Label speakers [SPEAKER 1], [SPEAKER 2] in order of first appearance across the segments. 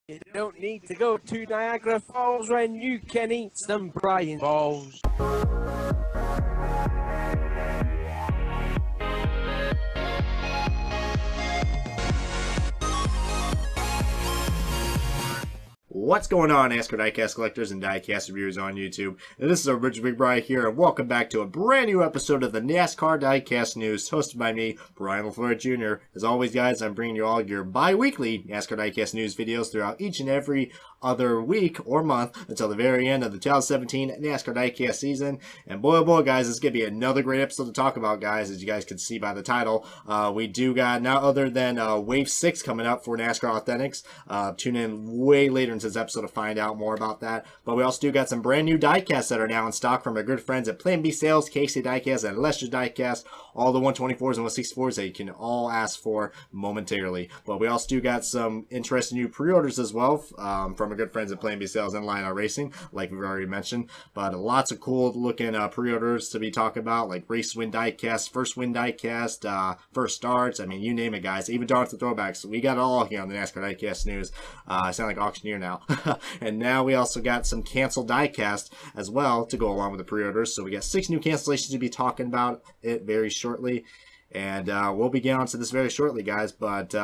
[SPEAKER 1] You don't need to go to Niagara Falls when you can eat some Brian balls.
[SPEAKER 2] What's going on, NASCAR diecast collectors and diecast reviewers on YouTube? And this is Rich Big Brian here, and welcome back to a brand new episode of the NASCAR Diecast News, hosted by me, Brian LaFleur Jr. As always, guys, I'm bringing you all your bi-weekly NASCAR Diecast News videos throughout each and every other week or month until the very end of the 2017 NASCAR Diecast season. And boy, oh boy, guys, this is going to be another great episode to talk about, guys. As you guys can see by the title, we do got now other than Wave 6 coming up for NASCAR Authentics. Tune in way later into this episode to find out more about that. But we also do got some brand new diecasts that are now in stock from our good friends at Plan B Sales, KC Diecast, and Lester's Diecast. All the 124s and 164s that you can all ask for momentarily. But we also do got some interesting new pre-orders as well from our good friends at Plan B Sales and Line Racing, like we've already mentioned. But lots of cool looking pre-orders to be talking about, like Race Win Diecast, First Win Diecast, First Starts. I mean, you name it, guys. Even down to the throwbacks. We got it all here on the NASCAR Diecast News. I sound like auctioneer now. And now we also got some canceled diecast as well to go along with the pre-orders. So we got 6 new cancellations to be talking about it very shortly. And we'll be getting onto this very shortly, guys. But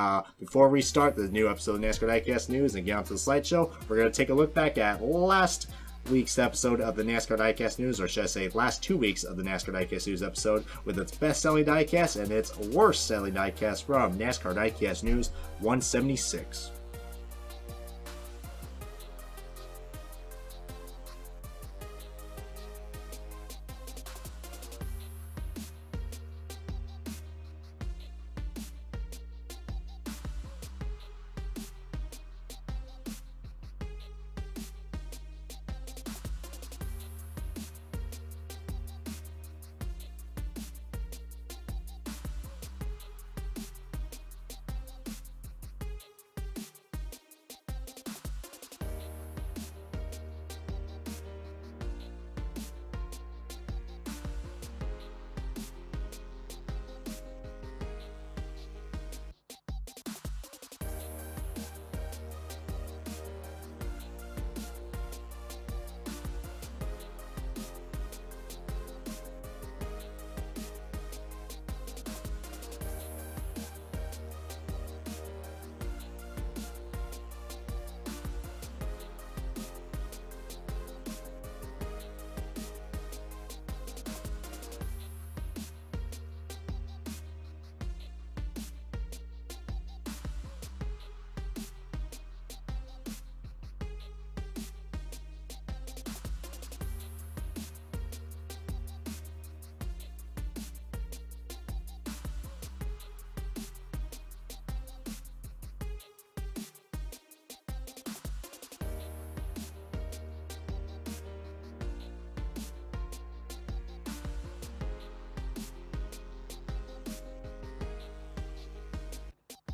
[SPEAKER 2] before we start the new episode of NASCAR Diecast News and get onto the slideshow, we're going to take a look back at last week's episode of the NASCAR Diecast News, or should I say last 2 weeks of the NASCAR Diecast News episode, with its best-selling diecast and its worst-selling diecast from NASCAR Diecast News 176.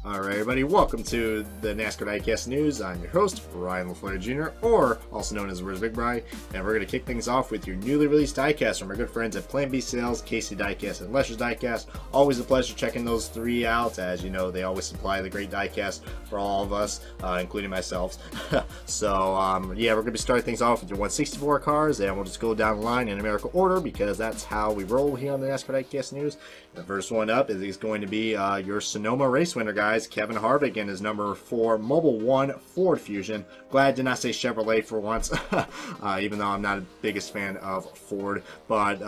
[SPEAKER 2] Alright, everybody, welcome to the NASCAR Diecast News. I'm your host, Brian LaFleur Jr., or also known as Where's Big Brian, and we're going to kick things off with your newly released diecast from our good friends at Plan B Sales, KC Diecast, and Lester's Diecast. Always a pleasure checking those 3 out. As you know, they always supply the great diecast for all of us, including myself. So, yeah, we're going to be starting things off with your 164 cars, and we'll just go down the line in numerical order, because that's how we roll here on the NASCAR Diecast News. The first one up is going to be your Sonoma race winner, guys. Kevin Harvick in his number 4 Mobile 1 Ford Fusion. Glad I did not say Chevrolet for once, even though I'm not the biggest fan of Ford. But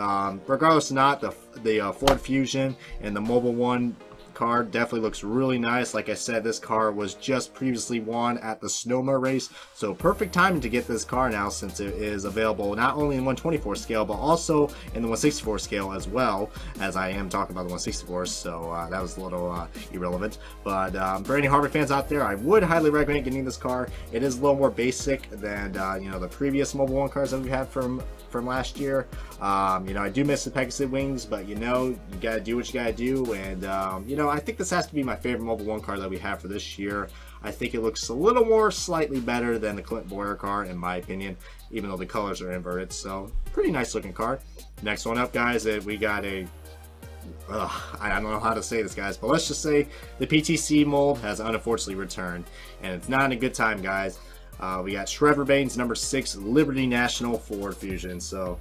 [SPEAKER 2] regardless of not, the Ford Fusion and the Mobile 1 car definitely looks really nice. Like I said, this car was just previously won at the Sonoma race, so perfect timing to get this car now, since it is available not only in 124 scale but also in the 164 scale as well, as I am talking about the 164, so that was a little irrelevant. But for any Harvick fans out there, I would highly recommend getting this car. It is a little more basic than you know, the previous Mobile 1 cars that we've had from last year. You know, I do miss the Pegasus wings, but you know, you gotta do what you gotta do. And you know, I think this has to be my favorite Mobile 1 car that we have for this year. I think it looks a little more slightly better than the Clint Boyer car, in my opinion, even though the colors are inverted. So pretty nice looking car. Next one up, guys, we got a I don't know how to say this, guys, but let's just say the PTC mold has unfortunately returned, and it's not a good time, guys. We got Trevor Bayne's number 6 Liberty National Ford Fusion. So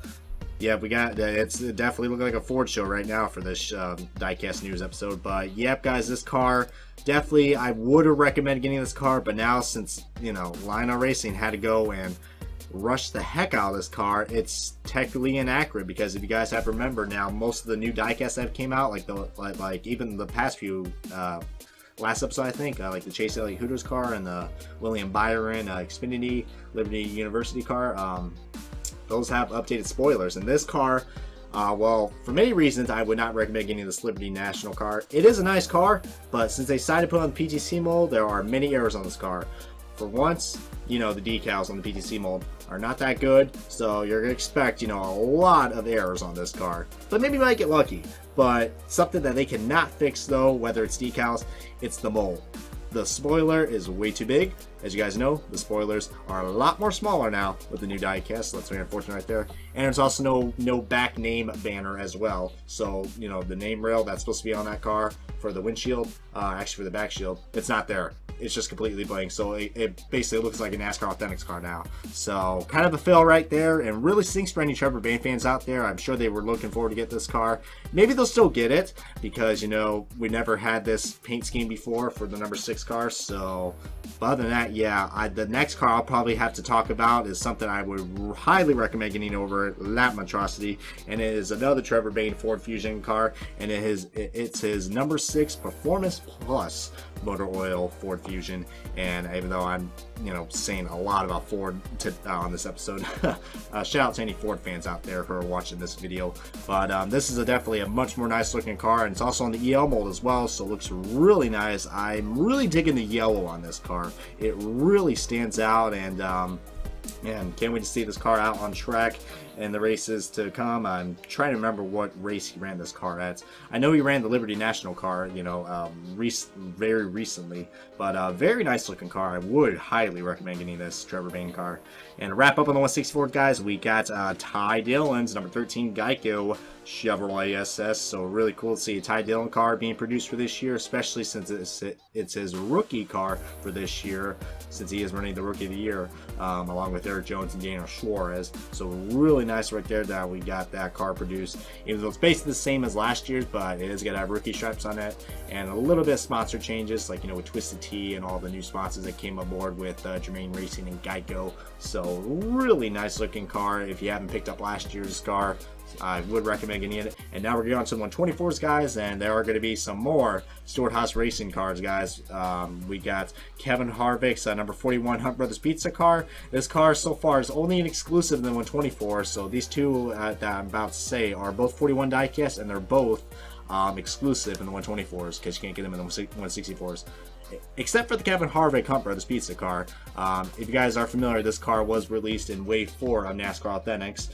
[SPEAKER 2] yeah, we got it's definitely looking like a Ford show right now for this diecast news episode. But yep, guys, this car definitely, I would have recommended getting this car, but now since, you know, Lionel Racing had to go and rush the heck out of this car, it's technically inaccurate, because if you guys have remembered, now most of the new diecasts that came out, like even the past few last episode, I think, like the Chase Elliott Hooters car and the William Byron Xfinity Liberty University car, those have updated spoilers. And this car, well, for many reasons, I would not recommend getting this Liberty National car. It is a nice car, but since they decided to put on the PTC mold, there are many errors on this car. For once, you know, the decals on the PTC mold are not that good, so you're gonna expect, you know, a lot of errors on this car. But maybe you might get lucky. But something that they cannot fix, though, whether it's decals, it's the mold. The spoiler is way too big. As you guys know, the spoilers are a lot more smaller now with the new diecast, so that's very unfortunate right there. And there's also no back name banner as well. So, you know, the name rail that's supposed to be on that car for the windshield, actually for the back shield, it's not there. It's just completely blank, so it basically looks like a NASCAR Authentics car now. So kind of a fail right there, and really stinks for any Trevor Bayne fans out there. I'm sure they were looking forward to get this car. Maybe they'll still get it, because, you know, we never had this paint scheme before for the number 6 car. So, but other than that, yeah, the next car I'll probably have to talk about is something I would highly recommend getting over that monstrosity, and it is another Trevor Bayne Ford Fusion car, and it's his number 6 Performance Plus motor oil Ford Fusion. And even though I'm, you know, saying a lot about Ford on this episode, shout out to any Ford fans out there who are watching this video. But this is definitely a much more nice looking car, and it's also on the EL mold as well, so it looks really nice. I'm really digging the yellow on this car. It really stands out, and man, can't wait to see this car out on track and the races to come. I'm trying to remember what race he ran this car at. I know he ran the Liberty National car, you know, very recently, but very nice looking car. I would highly recommend getting this Trevor Bayne car. And to wrap up on the 164, guys, we got Ty Dillon's number 13 Geico Chevrolet SS. So really cool to see a Ty Dillon car being produced for this year, especially since it's his rookie car for this year, since he is running the Rookie of the Year along with Erik Jones and Daniel Suarez. So really nice right there that we got that car produced, even though it's basically the same as last year's, but it is going to have rookie stripes on it and a little bit of sponsor changes, like, you know, with Twisted Tea and all the new sponsors that came aboard with Germain Racing and Geico. So really nice looking car. If you haven't picked up last year's car, I would recommend getting it. And now we're going on to the 124s, guys, and there are going to be some more Stewart Haas racing cars, guys. We got Kevin Harvick's number 41 Hunt Brothers Pizza car. This car so far is only an exclusive in the 124, so these two that I'm about to say are both 41 diecast, and they're both exclusive in the 124s, because you can't get them in the 164s. Except for the Kevin Harvick Hunt Brothers Pizza car. If you guys are familiar, this car was released in Wave 4 of NASCAR Authentics,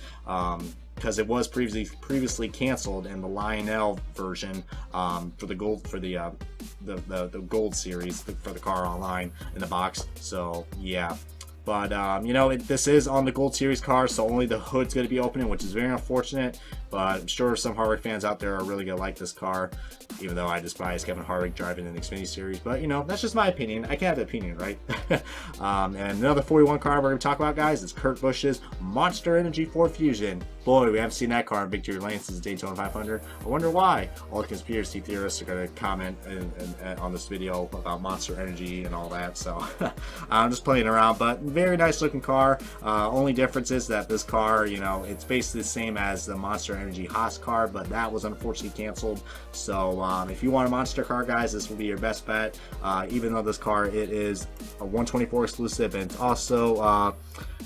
[SPEAKER 2] because it was previously canceled in the Lionel version for the gold, for the gold series for the car online in the box. So yeah. But, you know, this is on the Gold Series car, so only the hood's going to be opening, which is very unfortunate. But I'm sure some Harvick fans out there are really going to like this car, even though I despise Kevin Harvick driving in the Xfinity Series. But, you know, that's just my opinion. I can have an opinion, right? And another 41 car we're going to talk about, guys, is Kurt Busch's Monster Energy Ford Fusion. Boy, we haven't seen that car in Victory Lane since Daytona 500. I wonder why. All the conspiracy theorists are going to comment on this video about Monster Energy and all that. So I'm just playing around, but very nice looking car. Only difference is that this car, you know, it's basically the same as the Monster Energy Haas car, but that was unfortunately canceled. So if you want a Monster car, guys, this will be your best bet. Even though this car, it is a 124 exclusive, and it's also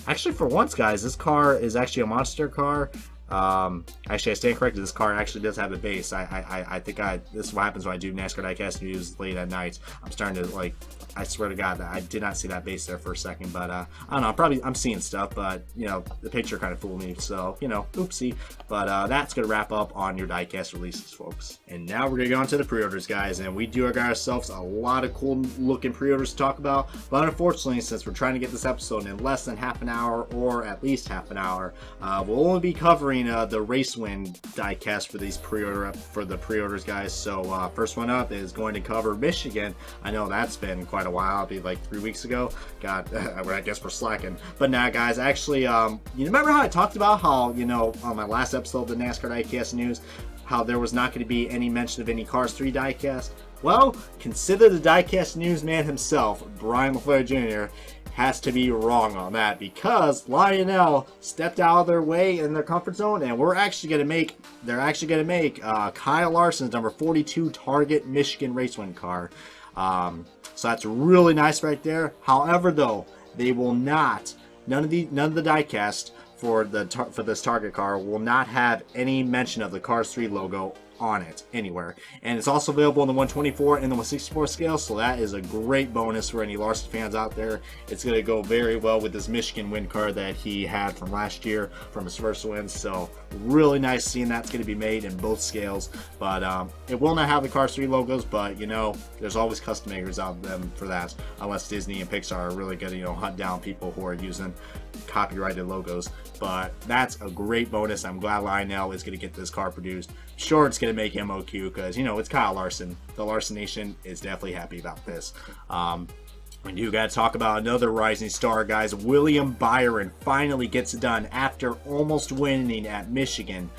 [SPEAKER 2] actually, for once, guys, this car is actually a Monster car. Actually, I stand corrected. This car actually does have a base. I think this is what happens when I do NASCAR diecast news late at night. I'm starting to like I swear to God that I did not see that base there for a second, but I don't know, I'm seeing stuff, but you know, the picture kind of fooled me, so you know, oopsie. But that's gonna wrap up on your diecast releases, folks. And now we're gonna go on to the pre-orders, guys, and we do got ourselves a lot of cool looking pre-orders to talk about, but unfortunately, since we're trying to get this episode in less than half an hour, or at least half an hour, we'll only be covering the race win diecast for these pre-orders, guys. So first one up is going to cover Michigan. I know that's been quite a while. It'll be like 3 weeks ago. God, I guess we're slacking. But now, guys, actually, you remember how I talked about how, you know, on my last episode of the NASCAR Diecast News, how there was not going to be any mention of any Cars 3 diecast? Well, consider the diecast newsman himself, Brian LaFleur Jr., has to be wrong on that, because Lionel stepped out of their way in their comfort zone, and they're actually going to make Kyle Larson's number 42 Target Michigan race win car. So that's really nice right there. However, though, they will not, none of the diecast for this Target car will not have any mention of the Cars 3 logo on it anywhere, and it's also available in the 124 and the 164 scale, so that is a great bonus for any Larson fans out there. It's going to go very well with this Michigan win car that he had from last year from his first win, so really nice seeing that's going to be made in both scales. But it will not have the Cars 3 logos, but you know, there's always custom makers out there for that, unless Disney and Pixar are really going to, you know, hunt down people who are using copyrighted logos. But that's a great bonus. I'm glad Lionel is going to get this car produced. Sure, it's going to make him OQ because, you know, it's Kyle Larson. The Larson Nation is definitely happy about this. We do got to talk about another rising star, guys. William Byron finally gets it done after almost winning at Michigan.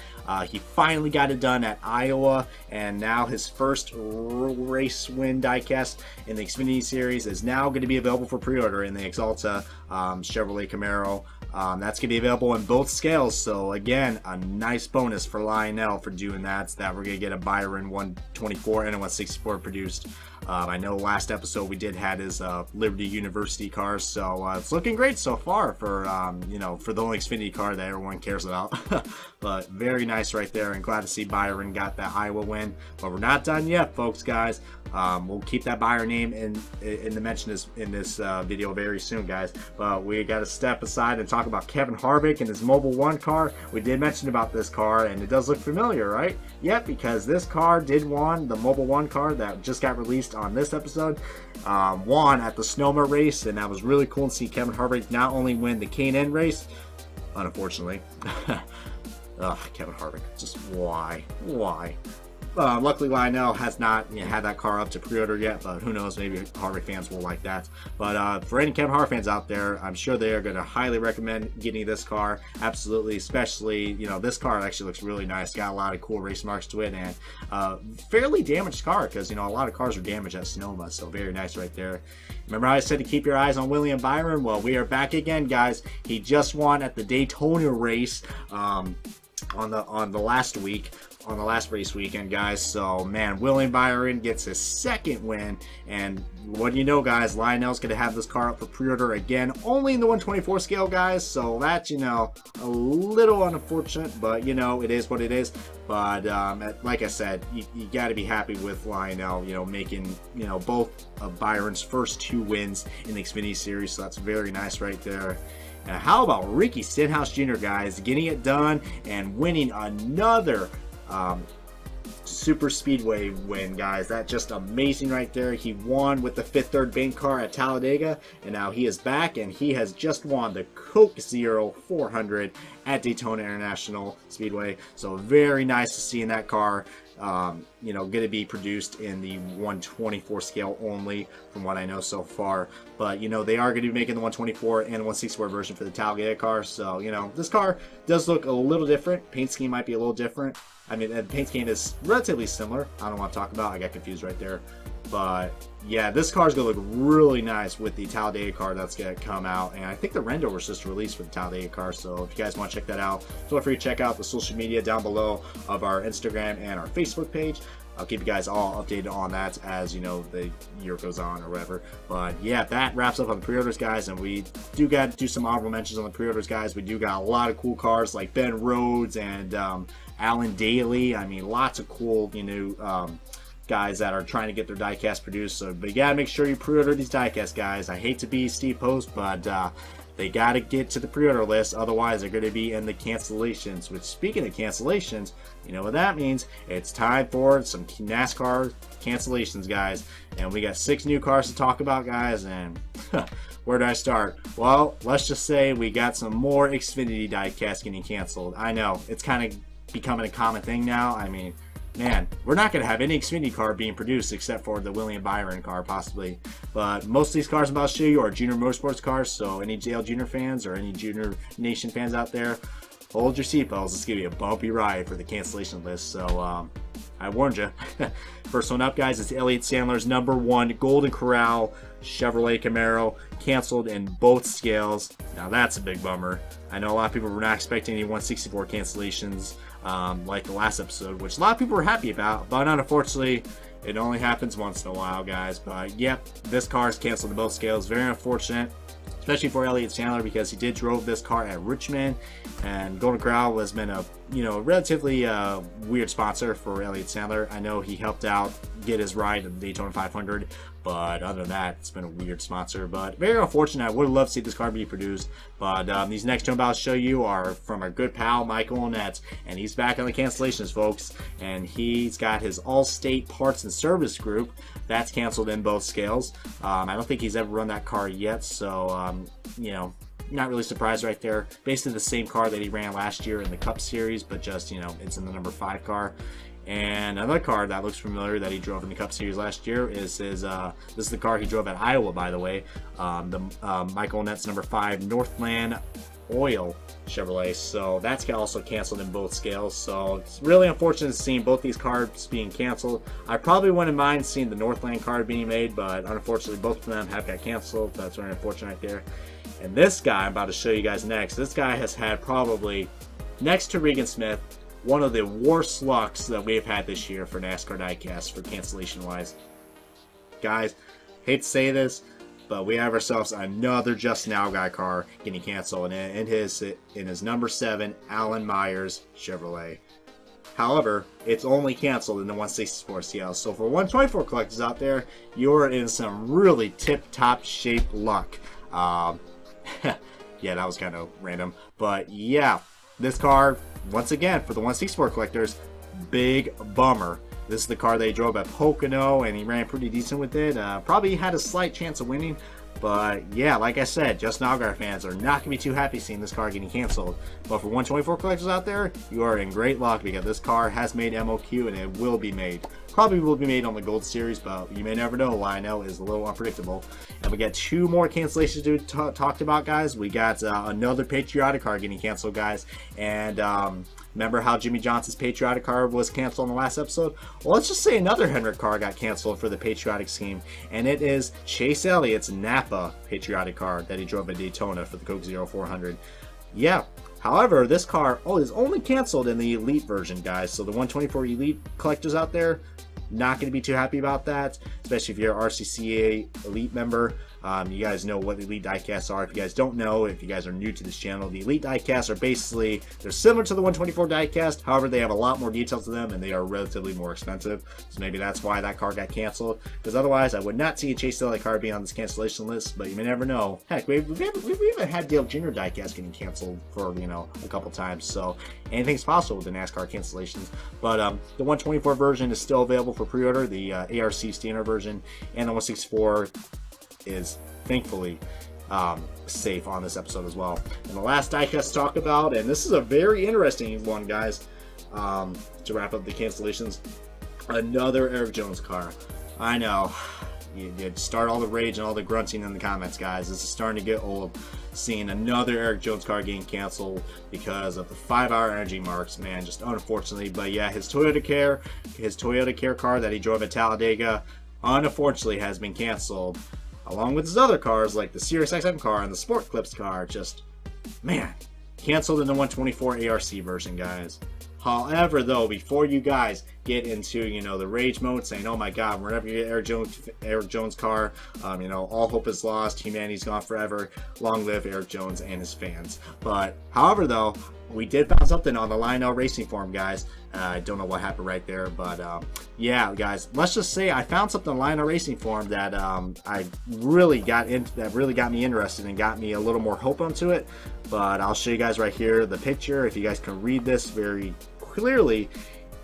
[SPEAKER 2] He finally got it done at Iowa, and now his first race win diecast in the Xfinity Series is now going to be available for pre-order in the Exalta Chevrolet Camaro. That's going to be available in both scales, so again, a nice bonus for Lionel for doing that. So that we're going to get a Byron 124 and a 164 produced. I know last episode we did had his Liberty University cars, so it's looking great so far for you know, for the only Xfinity car that everyone cares about. But very nice right there, and glad to see Byron got that Iowa win. But we're not done yet, folks, guys. We'll keep that Byron name in the mention in this video very soon, guys. But we got to step aside and talk about Kevin Harvick and his Mobile One car. We did mention about this car, and it does look familiar, right? Yep, because this car did won, the Mobile One car that just got released on this episode, won at the Sonoma race, and that was really cool to see Kevin Harvick not only win the K&N race, unfortunately. Ugh, Kevin Harvick, just why? Luckily, Lionel has not had that car up to pre-order yet, but who knows, maybe Harvick fans will like that. But for any Kevin Harvick fans out there, I'm sure they are going to highly recommend getting this car. Absolutely, especially, you know, this car actually looks really nice. Got a lot of cool race marks to it, and fairly damaged car, because, you know, a lot of cars are damaged at Sonoma, so very nice right there. Remember how I said to keep your eyes on William Byron? Well, we are back again, guys. He just won at the Daytona race on the last race weekend, guys. So man, William Byron gets his second win, and what do you know, guys, Lionel's gonna have this car up for pre-order again, only in the 124 scale, guys. So that's, you know, a little unfortunate, but you know, it is what it is. But like I said, you got to be happy with Lionel, you know, making, you know, both of Byron's first 2 wins in the Xfinity Series. So that's very nice right there. And how about Ricky Stenhouse Jr., guys, getting it done and winning another super speedway win, guys? That's just amazing right there. He won with the Fifth Third Bank car at Talladega, and now he is back, and he has just won the Coke Zero 400 at Daytona International Speedway. So very nice to see in that car. You know, going to be produced in the 124 scale only, from what I know so far. But, you know, they are going to be making the 124 and 164 version for the Talladega car. So, you know, this car does look a little different. Paint scheme might be a little different. I mean, the paint scheme is relatively similar. I don't want to talk about. I got confused right there. But yeah, this car is going to look really nice with the Talladega car that's going to come out. And I think the render was just released for the Talladega car. So if you guys want to check that out, feel free to check out the social media down below of our Instagram and our Facebook page. I'll keep you guys all updated on that as, you know, the year goes on or whatever. But yeah, that wraps up on the pre-orders, guys. And we do got to do some honorable mentions on the pre-orders, guys. We do got a lot of cool cars like Ben Rhodes and Alan Daly. I mean, lots of cool, you know, guys that are trying to get their diecast produced. So, but you gotta make sure you pre-order these diecast, guys. I hate to be Steve Post, but they gotta get to the pre-order list, otherwise they're gonna be in the cancellations. Which, speaking of cancellations, you know what that means? It's time for some NASCAR cancellations, guys. And we got 6 new cars to talk about, guys, and where do I start? Well, let's just say we got some more Xfinity diecast getting canceled. I know, it's kind of becoming a common thing now. I mean, man, we're not going to have any Xfinity car being produced except for the William Byron car, possibly. But most of these cars I'm about to show you are Junior Motorsports cars, so any JL Junior fans or any Junior Nation fans out there, hold your seatbelts. It's going to be a bumpy ride for the cancellation list, so I warned you. First one up, guys, is Elliott Sadler's #1 Golden Corral Chevrolet Camaro, canceled in both scales. Now that's a big bummer. I know a lot of people were not expecting any 164 cancellations like the last episode, which a lot of people were happy about, but unfortunately it only happens once in a while, guys. But yep, this car is canceled in both scales. Very unfortunate, especially for Elliott Sadler, because he did drove this car at Richmond, and Golden Corral has been a relatively weird sponsor for Elliott Sadler. I know he helped out get his ride at the Daytona 500, but other than that, it's been a weird sponsor. But very unfortunate. I would love to see this car be produced. But these next two I'm about to show you are from our good pal Michael Annett, and he's back on the cancellations, folks. And he's got his All-State Parts and Service Group that's canceled in both scales. I don't think he's ever run that car yet, so not really surprised right there. Basically the same car that he ran last year in the Cup Series, but just it's in the #5 car. And another car that looks familiar that he drove in the Cup Series last year is his, this is the car he drove at Iowa, by the way, Michael Annett's #5 Northland Oil Chevrolet. So that's also canceled in both scales. So it's really unfortunate seeing both these cars being canceled. I probably wouldn't mind seeing the Northland car being made, but unfortunately both of them have got canceled. That's very unfortunate right there. And this guy I'm about to show you guys next, this guy has had probably, next to Regan Smith, one of the worst lucks that we've had this year for NASCAR diecast for cancellation wise. Guys, hate to say this, but we have ourselves another Justin Allgaier car getting canceled in his #7 Alan Myers Chevrolet. However, it's only canceled in the 164 CL. So for 124 collectors out there, you're in some really tip-top shape luck. Yeah, that was kind of random, but yeah, this car, once again, for the 164 collectors, big bummer. This is the car they drove at Pocono, and he ran pretty decent with it. Probably had a slight chance of winning, but yeah, like I said, Justin Allgaier fans are not going to be too happy seeing this car getting canceled. But for 124 collectors out there, you are in great luck, because this car has made MOQ, and it will be made. Probably will be made on the Gold Series, but you may never know. Why I know is a little unpredictable. And we got 2 more cancellations to talked about, guys. We got another Patriotic car getting canceled, guys. And remember how Jimmy Johnson's Patriotic car was canceled in the last episode? Well, let's just say another Hendrick car got canceled for the Patriotic scheme, and it is Chase Elliott's Napa Patriotic car that he drove at Daytona for the Coke 0400. Yeah. However, this car is only canceled in the Elite version, guys. So the 124 Elite collectors out there, not going to be too happy about that, especially if you're an RCCA Elite member. You guys know what Elite diecasts are. If you guys don't know, if you guys are new to this channel, the Elite diecasts are basically, they're similar to the 124 diecast. However, they have a lot more details to them, and they are relatively more expensive. So maybe that's why that car got canceled. Because otherwise, I would not see a Chase Elliott car being on this cancellation list. But you may never know. Heck, we've even had Dale Jr. diecast getting canceled for a couple times. So anything's possible with the NASCAR cancellations. But the 124 version is still available for pre-order. The ARC standard version and the 164 is thankfully safe on this episode as well. And the last diecast to talk about, and this is a very interesting one, guys, to wrap up the cancellations, another Erik Jones car. I know, you start all the rage and all the grunting in the comments, guys. This is starting to get old, seeing another Erik Jones car getting canceled because of the 5-hour energy marks, man, just unfortunately. But yeah, his Toyota Care car that he drove at Talladega, unfortunately, has been canceled, along with his other cars like the Sirius XM car and the Sport Clips car. Just, man, canceled in the 124 ARC version, guys. However, though, before you guys get into, you know, the rage mode, saying, oh my god, whenever you get Erik Jones car, you know, all hope is lost, humanity's gone forever, long live Erik Jones and his fans. But however though, we did find something on the Lionel Racing forum, guys. I don't know what happened right there, but yeah, guys, let's just say I found something on Lionel Racing forum that I really got into, that really got me interested and got me a little more hope onto it. But I'll show you guys right here the picture. If you guys can read this very clearly,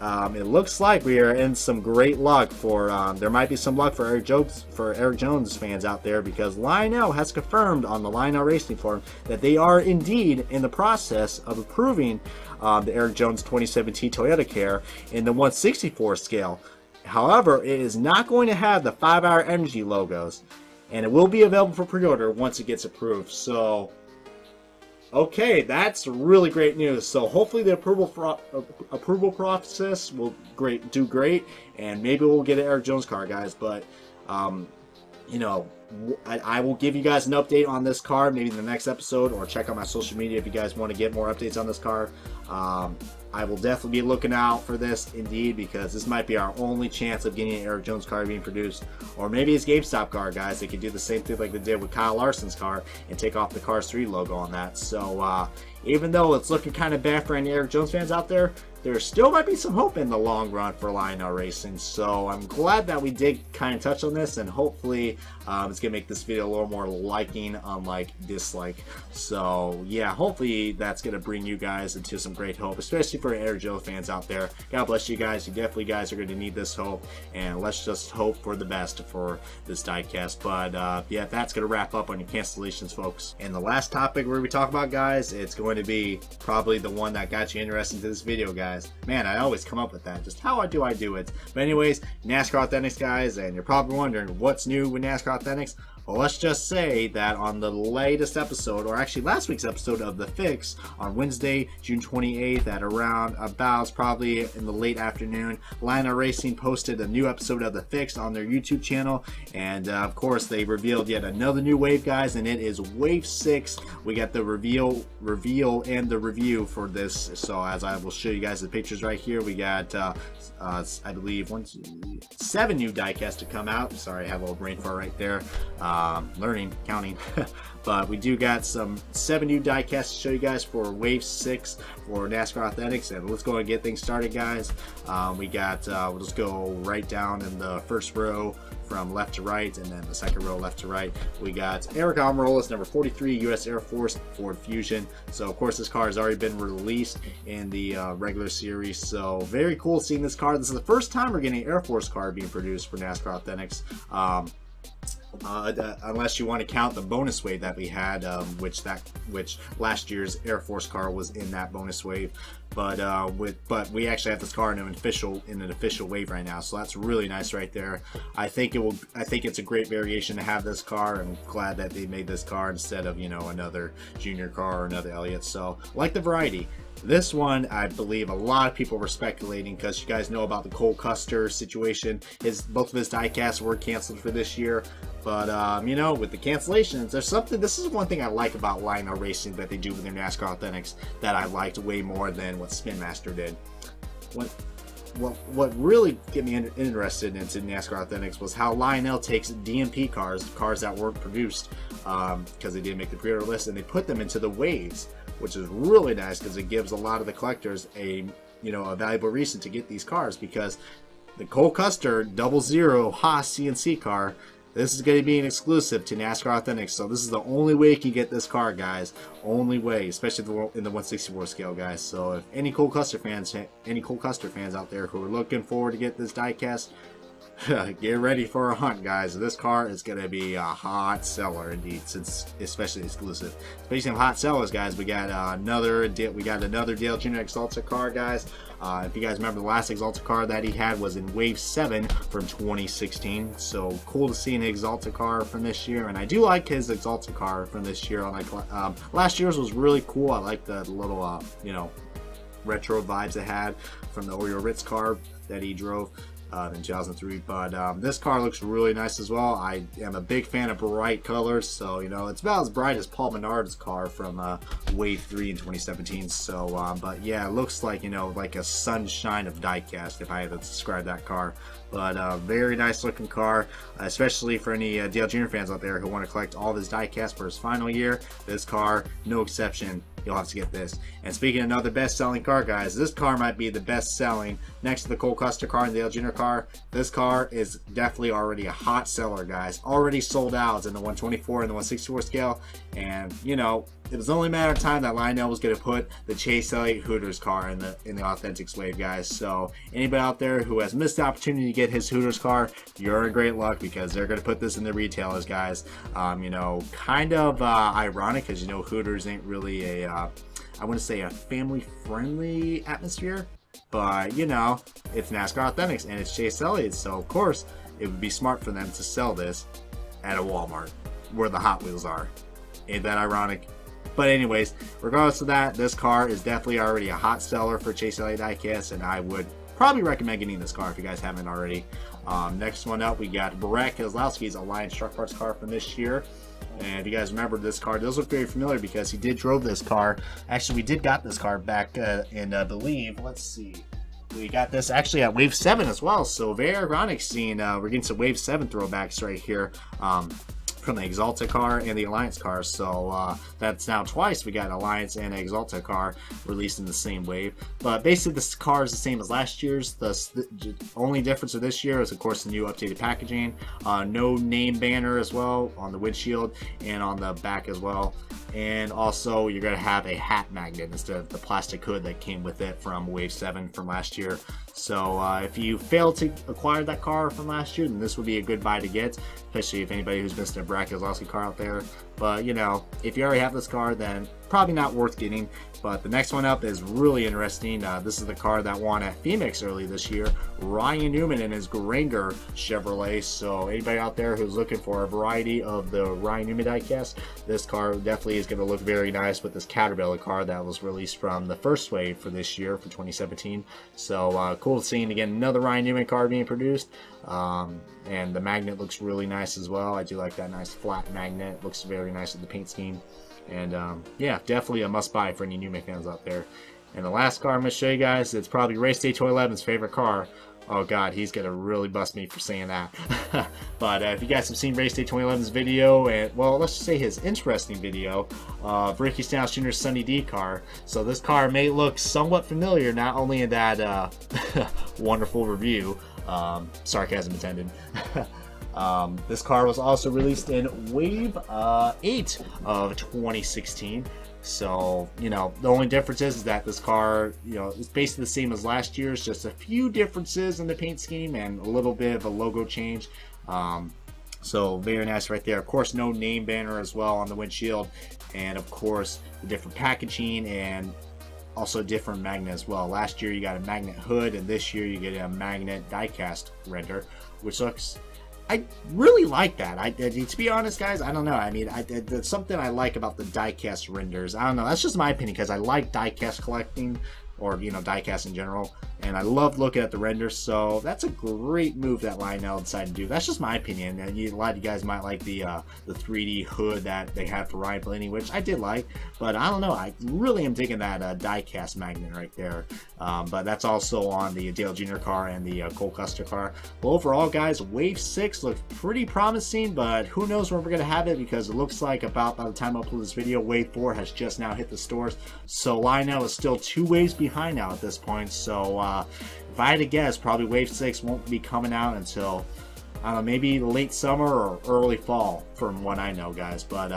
[SPEAKER 2] it looks like we are in some great luck for there might be some luck for Erik Jones fans out there, because Lionel has confirmed on the Lionel Racing forum that they are indeed in the process of approving the Erik Jones 2017 Toyota Care in the 1/64 scale. However, it is not going to have the 5-hour energy logos, and it will be available for pre-order once it gets approved. So okay, that's really great news. So hopefully the approval process will do great, and maybe we'll get an Erik Jones car, guys. But you know, I will give you guys an update on this car maybe in the next episode, or check out my social media if you guys want to get more updates on this car. I will definitely be looking out for this indeed, because this might be our only chance of getting an Erik Jones car being produced, or maybe his GameStop car, guys. They could do the same thing like they did with Kyle Larson's car and take off the Cars 3 logo on that. So even though it's looking kind of bad for any Erik Jones fans out there, there still might be some hope in the long run for Lionel Racing. So I'm glad that we did kind of touch on this, and hopefully it's gonna make this video a little more liking unlike dislike. So yeah, hopefully that's gonna bring you guys into some great hope, especially for Erik Jones fans out there. God bless you guys. You definitely guys are going to need this hope, and let's just hope for the best for this diecast. But yeah, that's going to wrap up on your cancellations, folks. And the last topic we're going to be talking about, guys, it's going to be probably the one that got you interested into this video, guys. Man, I always come up with that. Just how do I do it? But anyways, NASCAR Authentics, guys, and you're probably wondering what's new with NASCAR Authentics. Well, let's just say that on the latest episode, or actually last week's episode of The Fix, on Wednesday, June 28th at around about probably in the late afternoon, Lionel Racing posted a new episode of The Fix on their YouTube channel, and of course they revealed yet another new wave, guys, and it is Wave 6. We got the reveal and the review for this. So as I will show you guys the pictures right here, we got I believe 7 new diecasts to come out. Sorry, I have a little brain fart right there. Learning, counting. But we do got some 7 new diecasts to show you guys for Wave 6 for NASCAR Authentics, and let's go and get things started, guys. We got, we'll just go right down in the first row from left to right, and then the second row left to right. We got Eric Almirola's number 43 U.S. Air Force Ford Fusion. So of course this car has already been released in the regular series, so very cool seeing this car. This is the first time we're getting an Air Force car being produced for NASCAR Authentics. Unless you want to count the bonus wave that we had, which last year's Air Force car was in that bonus wave. But we actually have this car in an official wave right now, so that's really nice right there. I think it's a great variation to have this car. I'm glad that they made this car instead of, you know, another junior car or another Elliott. So like the variety. This one, I believe a lot of people were speculating, because you guys know about the Cole Custer situation. Both of his diecasts were canceled for this year. But, you know, with the cancellations, there's something, this is one thing I like about Lionel Racing that they do with their NASCAR Authentics that I liked way more than what Spin Master did. What really get me interested into NASCAR Authentics was how Lionel takes DMP cars that weren't produced because they didn't make the pre-order list, and they put them into the waves, which is really nice because it gives a lot of the collectors a valuable reason to get these cars. Because the Cole Custer 00 Haas CNC car, this is going to be an exclusive to NASCAR Authentics, so this is the only way you can get this car, guys. Only way, especially in the 1/64 scale, guys. So if any Cole Custer fans out there who are looking forward to get this diecast, get ready for a hunt, guys. This car is going to be a hot seller indeed, since especially exclusive. Speaking of hot sellers, guys, we got another Dale Jr. Exalta car, guys. If you guys remember, the last Exalta car that he had was in Wave 7 from 2016. So cool to see an Exalta car from this year, and I do like his Exalta car from this year. Last year's was really cool. I like the little retro vibes it had from the Oreo Ritz car that he drove. than 2003. But this car looks really nice as well. I am a big fan of bright colors, so you know it's about as bright as Paul Menard's car from Wave 3 in 2017. So, but yeah, it looks like, you know, like a sunshine of diecast if I had to describe that car. But very nice looking car, especially for any Dale Jr. fans out there who want to collect all of his diecast for his final year. This car, no exception. You'll have to get this. And speaking of another best-selling car, guys, this car might be the best-selling next to the Cole Custer car and the Dale Jr. car. This car is definitely already a hot seller, guys. Already sold out in the 124 and the 164 scale. And you know, it was only a matter of time that Lionel was going to put the Chase Elliott Hooters car in the Authentics wave, guys. So anybody out there who has missed the opportunity to get his Hooters car, you're in great luck, because they're going to put this in the retailers, guys. You know, kind of ironic, because you know Hooters ain't really a I want to say a family-friendly atmosphere, but you know, it's NASCAR Authentics and it's Chase Elliott, so of course it would be smart for them to sell this at a Walmart where the Hot Wheels are. Ain't that ironic? But anyways, regardless of that, this car is definitely already a hot seller for Chase Elliott diecast, and I would probably recommend getting this car if you guys haven't already. Next one up, we got Brad Keselowski's Alliance Truck Parts car from this year. And if you guys remember, this car does look very familiar because he did drove this car. Actually, we did got this car back in, I believe, let's see. We got this actually at Wave 7 as well. So very ironic seeing we're getting some Wave 7 throwbacks right here. From the Exalted car and the Alliance car. So that's now twice we got Alliance and Exalted car released in the same wave. But basically this car is the same as last year's. The only difference of this year is of course the new updated packaging. No name banner as well on the windshield and on the back as well. And also you're going to have a hat magnet instead of the plastic hood that came with it from Wave 7 from last year. So if you failed to acquire that car from last year, then this would be a good buy to get, especially if anybody who's missed a Brad Keselowski car out there. But you know, if you already have this car, then probably not worth getting. But the next one up is really interesting. This is the car that won at Phoenix early this year, Ryan Newman and his Granger Chevrolet. So anybody out there who's looking for a variety of the Ryan Newman diecast, this car definitely is going to look very nice with this Caterpillar car that was released from the first wave for this year, for 2017. So cool seeing again another Ryan Newman car being produced. And the magnet looks really nice as well. I do like that nice flat magnet. Looks very nice with the paint scheme. And yeah, definitely a must buy for any Newman fans out there. And the last car I'm going to show you guys, it's probably Race Day 2011's favorite car. Oh god, he's going to really bust me for saying that. But if you guys have seen Race Day 2011's video, and well, let's just say his interesting video of Ricky Stenhouse Jr.'s Sunny D car. So this car may look somewhat familiar, not only in that wonderful review, sarcasm intended. This car was also released in Wave 8 of 2016. So, you know, the only difference is that this car, you know, is basically the same as last year's, just a few differences in the paint scheme and a little bit of a logo change. So very nice right there. Of course, no name banner as well on the windshield. And of course, the different packaging and also different magnet as well. Last year you got a magnet hood, and this year you get a magnet diecast render, which looks, I really like that. To be honest, guys, I don't know. I mean, there's something I like about the diecast renders. I don't know. That's just my opinion, because I like diecast collecting, or you know, diecast in general, and I love looking at the renders. So that's a great move that Lionel decided to do. That's just my opinion. And a lot of you guys might like the 3D hood that they had for Ryan Blaney, which I did like, but I don't know. I really am digging that diecast magnet right there. But that's also on the Dale Jr. car and the Cole Custer car. But overall, guys, Wave 6 looks pretty promising, but who knows when we're going to have it, because it looks like by the time I upload this video, Wave 4 has just now hit the stores. So Lionel is still 2 waves behind now at this point. So if I had to guess, probably Wave 6 won't be coming out until, I don't know, maybe late summer or early fall, from what I know, guys. But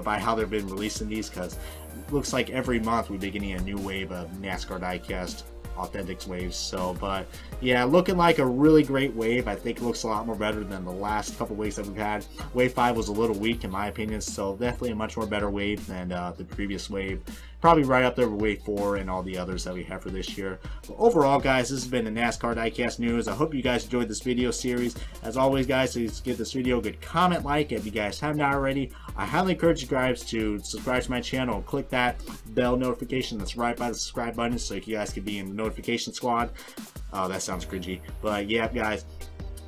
[SPEAKER 2] by how they've been releasing these, because it looks like every month we've been getting a new wave of NASCAR diecast Authentics waves. So, but yeah, looking like a really great wave. I think it looks a lot more better than the last couple waves that we've had. Wave 5 was a little weak in my opinion, so definitely a much more better wave than the previous wave. Probably right up there with Wave 4 and all the others that we have for this year. But overall, guys, this has been the NASCAR Diecast News. I hope you guys enjoyed this video series. As always, guys, please give this video a good comment, like. If you guys haven't already, I highly encourage you guys to subscribe to my channel and click that bell notification that's right by the subscribe button, so you guys can be in notification squad. That sounds cringy, but yeah, guys.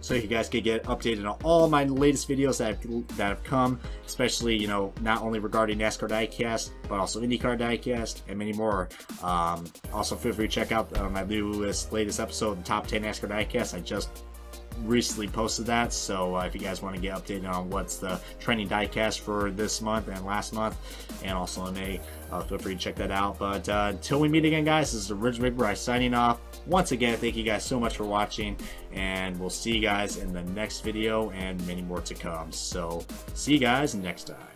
[SPEAKER 2] So you guys can get updated on all my latest videos that have come, especially, you know, not only regarding NASCAR Diecast, but also IndyCar Diecast and many more. Also, feel free to check out my latest episode, the Top 10 NASCAR Diecast. I just recently posted that, so if you guys want to get updated on what's the trending diecast for this month and last month, and also in May, feel free to check that out. But until we meet again, guys, this is the Ridge McBride signing off. Once again, thank you guys so much for watching, and we'll see you guys in the next video and many more to come. So see you guys next time.